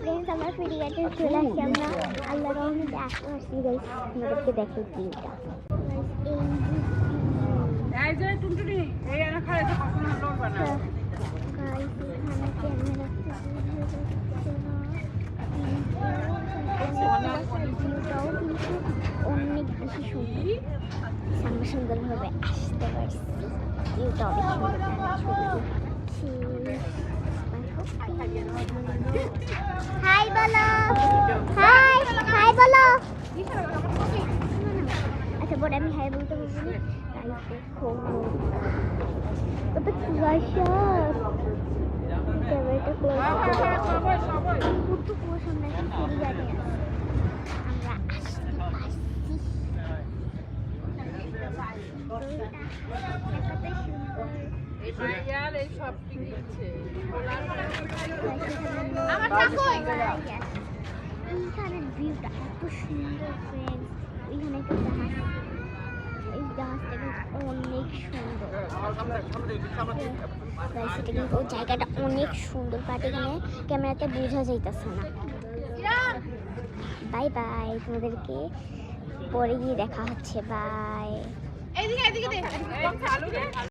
friends আমরা ফেরিঘাটে চলে আসছি আমরা আল্লাহর রহমতে আসছি গাইস আমাদেরকে দেখো ভিউটা এই যে টুনটুনি এই এনে খাড়া যে কখন লোড বানা গাইস এখানে ক্যামেরা ভিউটাও কিন্তু অনেক বেশি সুন্দর আমরা সুন্দরভাবে আসতে পারছি ভিউটা অনেক সুন্দর হাই বলো হাই হাই বলো আচ্ছা বড় আমি হাই বলতে বলবো না তাই দেখো কত কুয়াশা ক্যামেরাটা ক্লোজ করে পুরো কুয়াশা আমরা এখন ফেরিঘাটে আছি আমরা আসতে পারছি এই ভাইয়ার এই সব কি দিচ্ছে এইখানের ভিউটা এত সুন্দর ফ্রেন্ডস ওইখানে একটা জাহাজ এই জাহাজটা কিন্তু অনেক সুন্দর সেটা কিন্তু ওই জায়গাটা অনেক সুন্দর বাট এখানে ক্যামেরাতে বোঝা যাইতেছে না বাই বাই তোমাদেরকে পরে গিয়ে দেখা হচ্ছে বাই এইদিকে এইদিকে দেখ